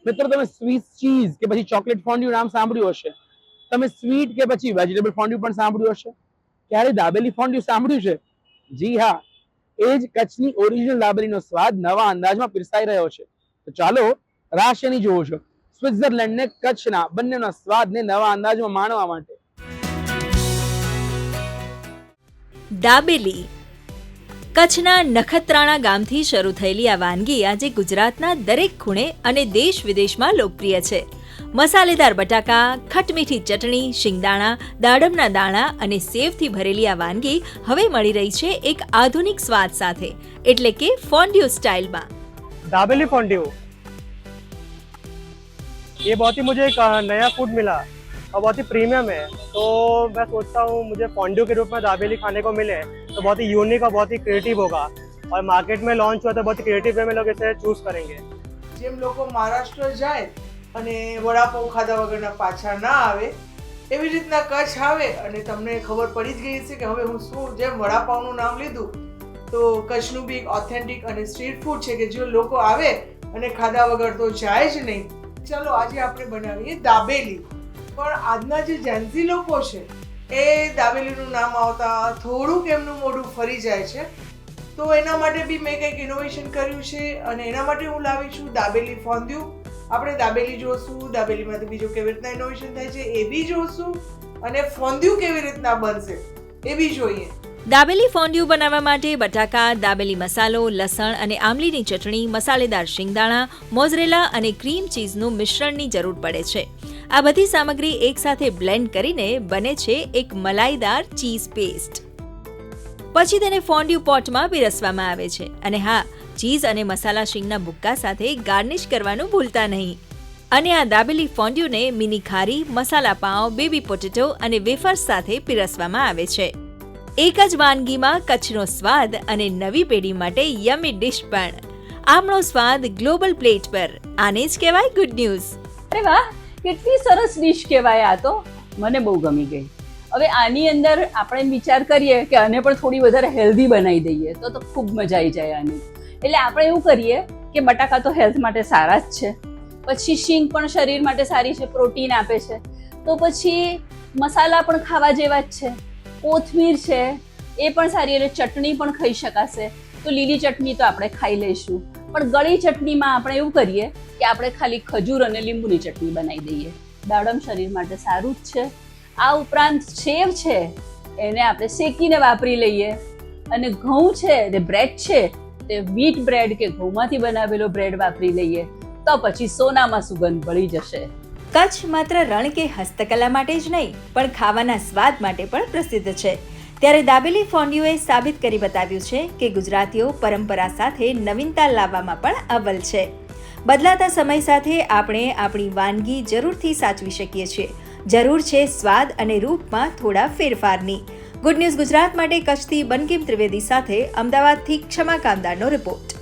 મિત્રો તમે Swiss cheese કે પછી ચોકલેટ ફોન્ડ્યુ નામ સાંભળ્યું હશે, તમે સ્વીટ કે પછી વેજીટેબલ ફોન્ડ્યુ પણ સાંભળ્યું હશે, ક્યારે દાબેલી ફોન્ડ્યુ સાંભળ્યું છે? જી હા, એ જ કચ્છની ઓરિજિનલ દાબેલીનો સ્વાદ નવા અંદાજમાં પીરસાઈ રહ્યો છે. તો ચાલો રાહ શેની જોવો છો? સ્વિટ્ઝરલેન્ડ ને કચ્છના બંનેના સ્વાદને નવા અંદાજમાં માણવા માટે. દાબેલી કચ્છના નખત્રાણા ગામથી શરૂ થયેલી આ વાનગી આજે ગુજરાતના દરેક ખૂણે અને દેશ વિદેશમાં લોકપ્રિય છે. મસાલેદાર બટાકા, ખટમીઠી ચટણી, શિંગદાણા, દાડમના દાણા અને સેવથી ભરેલી આ વાનગી હવે મળી રહી છે એક આધુનિક સ્વાદ સાથે, એટલે કે ફોન્ડ્યુ સ્ટાઇલમાં. दाबेली फॉन्ड्यू ये बहुत ही मुझे एक नया फूड मिला और बहुत ही प्रीमियम है, तो मैं सोचता हूँ मुझे फॉन्ड्यू के रूप में दाबेली खाने को मिले तो बहुत ही यूनिक और बहुत ही क्रिएटिव होगा और मार्केट में लॉन्च हुआ तो बहुत ही क्रिएटिव वे में लोग इसे चूज करेंगे. જેમ લોકો મહારાષ્ટ્ર જાય અને વડાપાઉં ખાધા વગરના પાછા ના આવે, એવી રીતના કચ્છ આવે અને તમને ખબર પડી જ ગઈ છે કે હવે હું શું, જેમ વડાપાઉંનું નામ લીધું તો કચ્છનું બી એક ઓથેન્ટિક અને સ્ટ્રીટ ફૂડ છે કે જે લોકો આવે અને ખાધા વગર તો જાય જ નહીં. ચાલો આજે આપણે બનાવીએ દાબેલી. પણ આજના જે જેન્ઝી લોકો છે એ દાબેલીનું નામ આવતા થોડુંક એમનું મોઢું ફરી જાય છે, તો એના માટે બી મેં કંઈક ઇનોવેશન કર્યું છે અને એના માટે હું લાવી છું દાબેલી ફોન્ડ્યુ. આપણે દાબેલી જોશું, દાબેલીમાંથી બીજું કેવી રીતના ઇનોવેશન થાય છે એ બી જોશું અને ફોન્ડ્યુ કેવી રીતના બનશે એ બી જોઈએ. દાબેલી ફોન્ડ્યુ બનાવવા માટે બટાકા, દાબેલી મસાલો, લસણ અને આમલીની ચટણી, મસાલેદાર શિંગદાણા, મોઝરેલા અને ક્રીમ ચીઝનું મિશ્રણની જરૂર પડે છે. આ બધી સામગ્રી એકસાથે બ્લેન્ડ કરીને બને છે એક મલાઈદાર ચીઝ પેસ્ટ. પછી તેને ફોન્ડ્યુ પોટમાં પીરસવામાં આવે છે અને હા, ચીઝ અને મસાલા શીંગના ભૂક્કા સાથે ગાર્નિશ કરવાનું ભૂલતા નહીં. અને આ દાબેલી ફોન્ડ્યુને મિની ખારી, મસાલા પાઉં, બેબી પોટેટો અને વેફર્સ સાથે પીરસવામાં આવે છે. એક જ વાનગીમાં કચ્છનો સ્વાદ અને નવી પેઢી માટે યમી ડિશ પણ. આમનો સ્વાદ ગ્લોબલ પ્લેટ પર. આને જ કહેવાય ગુડ ન્યૂઝ. અરે વાહ, કેટલી સરસ ડિશ કહેવાય આ તો. મને બહુ ગમી ગઈ. હવે આની અંદર આપણે વિચાર કરીએ કે આને પણ થોડી વધારે હેલ્ધી બનાવી દઈએ તો ખૂબ મજા આવી જાય આની. એટલે આપણે એવું કરીએ કે બટાકા તો હેલ્થ માટે સારા જ છે, પછી શીંગ પણ શરીર માટે સારી છે, પ્રોટીન આપે છે, તો પછી મસાલા પણ ખાવા જેવા જ છે, કોથમીર છે એ પણ સારી, એટલે ચટણી પણ ખાઈ શકાશે. તો લીલી ચટણી તો આપણે ખાઈ લઈશું, પણ ગળી ચટણીમાં આપણે એવું કરીએ કે આપણે ખાલી ખજૂર અને લીંબુની ચટણી બનાવી દઈએ. દાડમ શરીર માટે સારું જ છે. આ ઉપરાંત સેવ છે એને આપણે શેકીને વાપરી લઈએ, અને ઘઉં છે તે બ્રેડ છે તે વ્હીટ બ્રેડ કે ઘઉંમાંથી બનાવેલો બ્રેડ વાપરી લઈએ, તો પછી સોનામાં સુગંધ ભળી જશે. કચ્છ માત્ર રણ કે હસ્તકલા માટે જ નહીં પણ ખાવાના સ્વાદ માટે પણ પ્રસિદ્ધ છે. ત્યારે દાબેલી ફોન્ડ્યુએ સાબિત કરી બતાવ્યું છે કે ગુજરાતીઓ પરંપરા સાથે નવીનતા લાવવામાં પણ અવ્વલ છે. બદલાતા સમય સાથે આપણે આપણી વાનગી જરૂરથી સાચવી શકીએ છીએ. જરૂર છે સ્વાદ અને રૂપમાં થોડા ફેરફારની. ગુડ ન્યૂઝ ગુજરાત માટે કચ્છથી બંકિમ ત્રિવેદી સાથે અમદાવાદથી ક્ષમા કામદારનો રિપોર્ટ.